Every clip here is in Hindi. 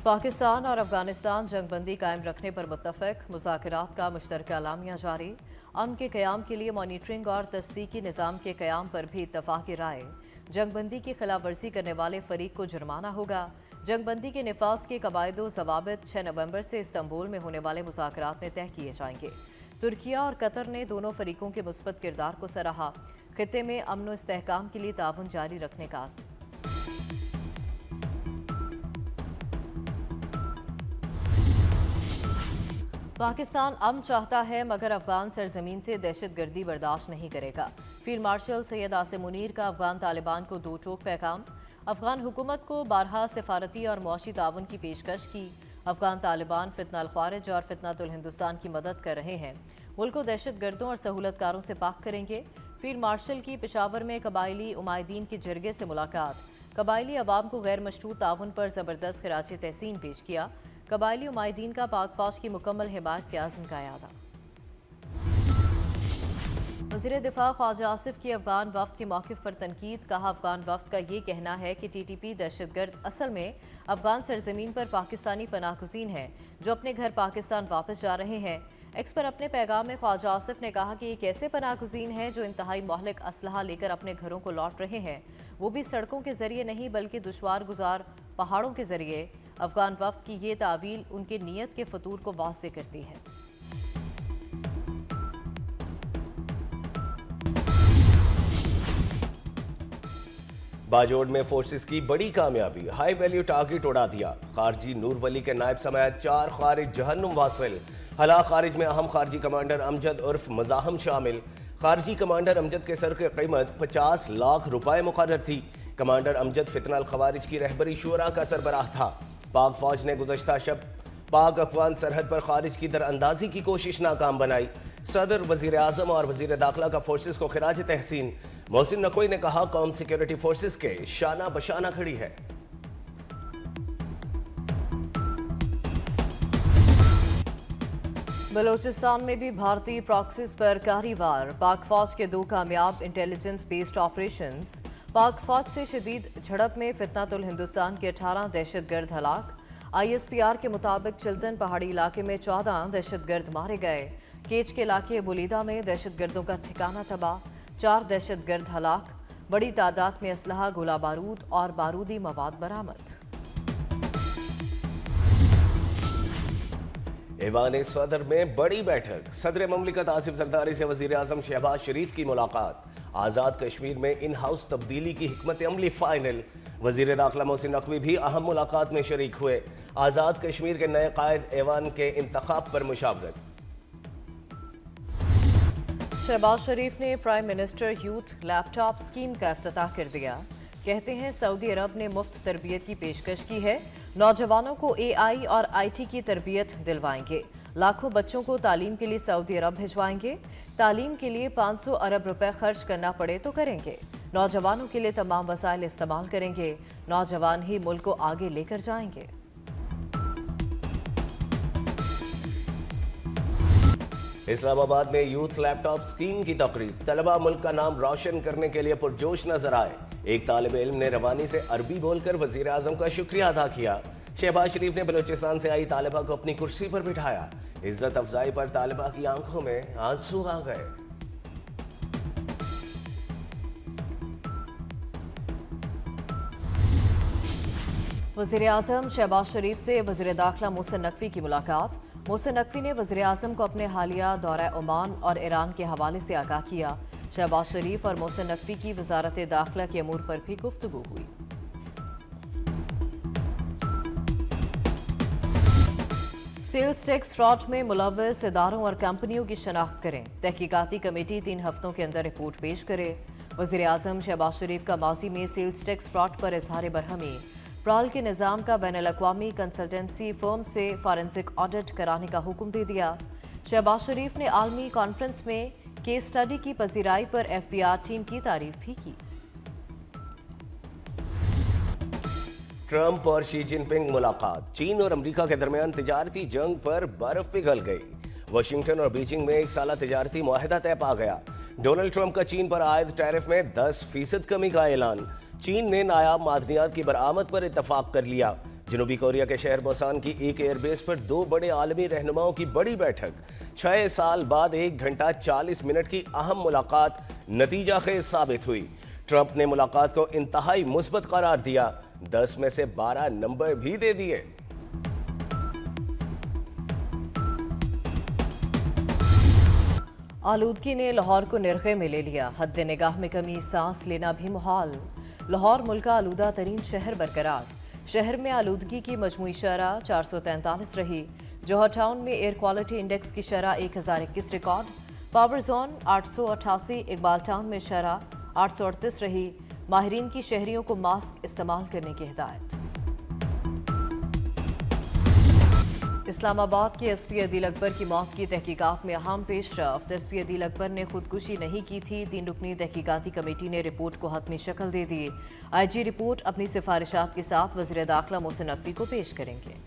पाकिस्तान और अफगानिस्तान जंगबंदी कायम रखने पर मुत्तफिक, मुज़ाकरात का मुश्तरका एलामिया जारी। अमन के क़याम के लिए मॉनिटरिंग और तस्दीकी निज़ाम के क़याम पर भी इत्तफ़ाक़ी राय। जंगबंदी की खिलाफ वर्जी करने वाले फरीक को जुर्माना होगा। जंगबंदी के नफाज के कवायद ज़वाबित 6 नवंबर से इस्तंबुल में होने वाले मुज़ाकरात में तय किए जाएंगे। तुर्किया और कतर ने दोनों फरीकों के मुस्बत किरदार को सराहा। खित्ते में अमन व इस्तेहकाम के लिए ताउन जारी रखने का आज़म। पाकिस्तान अमन चाहता है मगर अफगान सरजमीन से दहशतगर्दी बर्दाश्त नहीं करेगा। फील्ड मार्शल सैयद आसिम मुनीर का अफगान तालिबान को दो टोक पैगाम। अफगान हुकूमत को बारहा सिफारती और मुआशी ताउन की पेशकश की। अफगान तालिबान फितना अल ख्वारिज और फितनातुल हिंदुस्तान की मदद कर रहे हैं। मुल्क को दहशतगर्दों और सहूलतकारों से पाक करेंगे। फील्ड मार्शल की पेशावर में कबायली उमायदीन के जरगे से मुलाकात। कबायली अवाम को गैर मशरूत ताउन पर ज़बरदस्त खराज तहसीन पेश किया। कबायली उमायदीन का पाक फौज की मुकम्मल हिमायत के आज़म का यादा। वज़ीर दिफा ख्वाजा आसिफ की अफगान वफ्द के मौक़िफ़ पर तनकीद। कहा, अफगान वफ्द का ये कहना है कि TTP दहशतगर्द असल में अफगान सरजमीन पर पाकिस्तानी पनाहगज़ीन हैं जो अपने घर पाकिस्तान वापस जा रहे हैं। एक्स पर अपने पैगाम में ख्वाजा आसिफ ने कहा कि ये कैसे पनाहगज़ीन हैं जो इंतहाई मोहलिक असलहा लेकर अपने घरों को लौट रहे हैं, वो भी सड़कों के जरिए नहीं बल्कि दुश्वार गुजार पहाड़ों के जरिए। अफगान वफ्द की ये तावील उनकी नीयत के फतूर को वाज़ेह करती है। बाजोड़ में फोर्सेस की बड़ी कामयाबी, हाई वैल्यू टारगेट उड़ा दिया। खारजी नूर वली के नायब समेत 4 खारिज जहन्नुम वासिल। हलाक खारिज में अहम खारजी कमांडर अमजद उर्फ मज़ाहम शामिल। खारजी कमांडर अमजद के सर की कीमत 50 लाख रुपए मुकर्रर थी। कमांडर अमजद फितना अल ख़वारिज की रहबरी शुरा का सरबराह था। पाक फौज ने गुज़श्ता शब पाक अफगान सरहद पर खारिज की दरअंदाजी की कोशिश नाकाम बनाई। सदर, वज़ीर आज़म और वज़ीर दाखिला का फोर्सेस को खिराज तहसीन। मोहसिन नकवी ने कहा, कौम सिक्योरिटी फोर्सेस के शाना बशाना खड़ी है। बलोचिस्तान में भी भारतीय प्रॉक्सीज पर कारी-वार। पाक फौज के 2 कामयाब इंटेलिजेंस बेस्ड ऑपरेशंस। पाक फौज से शदीद झड़प में फितनातुल हिंदुस्तान के 18 दहशतगर्द हलाक। ISPR के मुताबिक चिल्तन पहाड़ी इलाके में 14 दहशतगर्द मारे गए। केच के इलाके बुलीदा में दहशतगर्दों का ठिकाना तबाह। 4 दहशतगर्द हलाक। बड़ी तादाद में असलहा, गोला बारूद और बारूदी मवाद बरामद। ऐवान सदर में बड़ी बैठक। सदर ममलिकत आसिफ जरदारी से वज़ीर आज़म शहबाज शरीफ की मुलाकात। आज़ाद कश्मीर में इन हाउस तब्दीली की हिकमत अमली फाइनल। वज़ीर दाखिला मोहसिन नकवी भी अहम मुलाकात में शरीक हुए। आज़ाद कश्मीर के नए कायद ऐवान के इंतखाब पर मुशावरत। शहबाज शरीफ ने prime minister youth laptop scheme का इफ्तिताह कर दिया। कहते हैं सऊदी अरब ने मुफ्त तरबियत की पेशकश की है। नौजवानों को AI और IT की तरबियत दिलवाएंगे। लाखों बच्चों को तालीम के लिए सऊदी अरब भिजवाएंगे। तालीम के लिए 500 अरब रुपए खर्च करना पड़े तो करेंगे। नौजवानों के लिए तमाम वसाइल इस्तेमाल करेंगे। नौजवान ही मुल्क को आगे लेकर जाएंगे। इस्लामाबाद में यूथ लैपटॉप स्कीम की तकरीब। तलबा मुल्क का नाम रोशन करने के लिए पुरजोश नजर आए। एक तालिब इल्म ने रवानी से अरबी बोलकर वजीर आजम का शुक्रिया अदा किया। शहबाज शरीफ ने बलोचिस्तान से आई तालिबा को अपनी कुर्सी पर बिठाया। इज्जत अफजाई पर तालिबा की आंखों में आंसू आ गए। वज़ीर आज़म शहबाज शरीफ से वज़ीर दाखिला मोहसिन नकवी की मुलाकात। मोहसिन नकवी ने वज़ीर आज़म को अपने हालिया दौरा ओमान और ईरान के हवाले से आगाह किया। शहबाज शरीफ और मोहसिन नकवी की वज़ारत दाखिला के अमूर पर भी गुफ्तगू हुई। सेल्स टैक्स फ्रॉड में मुलव्वस इदारों और कंपनियों की शनाख्त करें। तहकीकाती कमेटी 3 हफ्तों के अंदर रिपोर्ट पेश करे। वज़ीर आज़म शहबाज शरीफ का माजी में सेल्स टैक्स फ्रॉड पर इजहार बरहमी। प्राल के निज़ाम का बैनुल-अक़वामी कंसल्टेंसी फर्म से फॉरेंसिक ऑडिट कराने का हुक्म दे दिया। शहबाज शरीफ ने आलमी कॉन्फ्रेंस में केस स्टडी की पजीराई पर FBI टीम की तारीफ भी की। ट्रंप और शी जिनपिंग मुलाकात। चीन और अमेरिका के दरमियान तिजारती जंग पर बर्फ पिघल गई। वाशिंगटन और बीजिंग में 1 साला तिजारती मुआहिदा तय पा गया। डोनाल्ड ट्रंप का चीन पर आयद टैरिफ में 10% कमी का ऐलान। चीन ने नायाब मादनियात की बरामद पर इत्तफाक कर लिया। जनूबी कोरिया के शहर बोसान की एक एयरबेस पर दो बड़े आलमी रहनुमाओं की बड़ी बैठक। 6 साल बाद 1 घंटा 40 मिनट की अहम मुलाकात नतीजा खेज साबित हुई। ट्रंप ने मुलाकात को इंतहाई मुस्बत करार दिया, 10 में से 12 नंबर भी दे दिए। आलूदगी ने लाहौर को निरखे में ले लिया, हद निगाह में कमी, सांस लेना भी मुहाल। लाहौर मुल्क का आलूदा तरीन शहर बरकरार। शहर में आलूदगी की मजमूई शरह 443 रही। जौहर टाउन में एयर क्वालिटी इंडेक्स की शरह 1021 record. Power zone 888, Iqbal town में शरह 838 रही। माहिरीन की शहरियों को मास्क इस्तेमाल करने की हिदायत। इस्लामाबाद के एसपी अदील अकबर की मौत की तहकीकात में अहम पेशरफ्त। एसपी अदील अकबर ने खुदकुशी नहीं की थी। 3 रुकनी तहकीकाती कमेटी ने रिपोर्ट को हतमी शक्ल दे दी। IG रिपोर्ट अपनी सिफारिशात के साथ वज़ीर दाखिला मोहसिन नकवी को पेश करेंगे।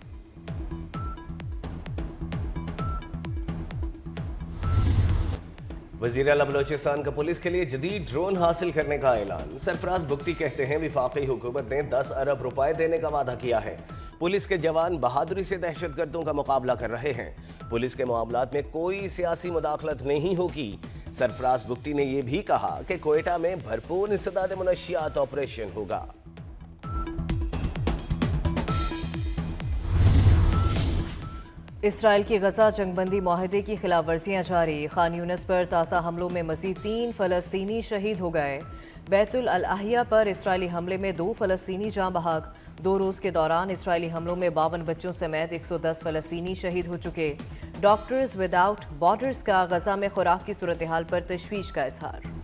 वज़ीर आला बलोचिस्तान का पुलिस के लिए जदीद ड्रोन हासिल करने का ऐलान। सरफराज बुगटी कहते हैं वफाकी हुकूमत ने 10 अरब रुपए देने का वादा किया है। पुलिस के जवान बहादुरी से दहशतगर्दों का मुकाबला कर रहे हैं। पुलिस के मामलात में कोई सियासी मुदाखलत नहीं होगी। सरफराज बुगटी ने यह भी कहा कि कोयटा में भरपूर इंसदाद मुनशियात ऑपरेशन होगा। इसराइल की गजा जंगबंदी माहिदे की खिलाफ वर्जियाँ जारी। खान यूनिस पर ताज़ा हमलों में मज़ीद 3 फ़लस्तीनी शहीद हो गए। बैतुल अल-अहिया पर इसराइली हमले में 2 फ़लस्तीनी जाँ बहक। 2 रोज़ के दौरान इसराइली हमलों में 52 बच्चों समेत 110 फ़लस्तीनी शहीद हो चुके। डॉक्टर्स विदाउट बॉर्डर्स का गजा में खुराक की सूरत हाल पर तशवीश का इजहार।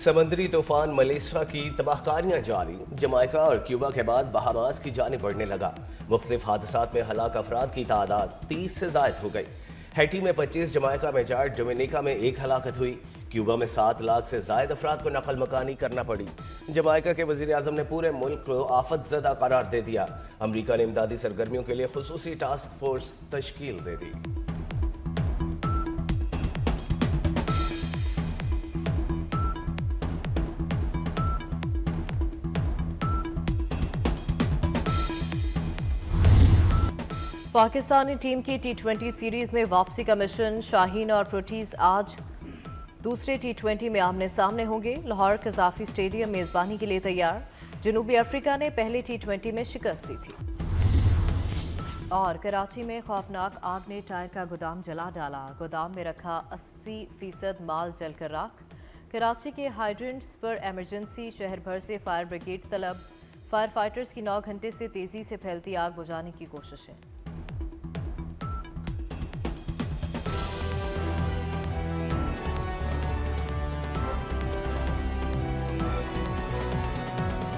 समंदरी तूफान मलेशिया की तबाहकारियां जारी। जमाइका और क्यूबा के बाद बहामास की जानिब बढ़ने लगा। मुख्तलिफ हादसात में हलाक अफराद की तादाद 30 से जायद हो गई। हैटी में 25, जमाइका में 4, डोमिनिका में 1 हलाकत हुई। क्यूबा में 7 लाख से जायद अफराद को नकल मकानी करना पड़ी। जमाइका के वज़ीर आज़म ने पूरे मुल्क को आफतज़दा करार दे दिया। अमरीका ने इमदादी सरगर्मियों के लिए खुसूसी टास्क फोर्स तश्कील दे दी। पाकिस्तानी टीम की T20 सीरीज में वापसी का मिशन। शाहीन और प्रोटीज आज दूसरे T20 में आमने सामने होंगे। लाहौर कज़ाफी स्टेडियम मेजबानी के लिए तैयार। जनूबी अफ्रीका ने पहले T20 में शिकस्त दी थी। और कराची में खौफनाक आग ने टायर का गोदाम जला डाला। गोदाम में रखा 80% माल जलकर राख। कराची के हाइड्रेंट्स पर इमरजेंसी। शहर भर से फायर ब्रिगेड तलब। फायर फाइटर्स की 9 घंटे से तेजी से फैलती आग बुझाने की कोशिशें।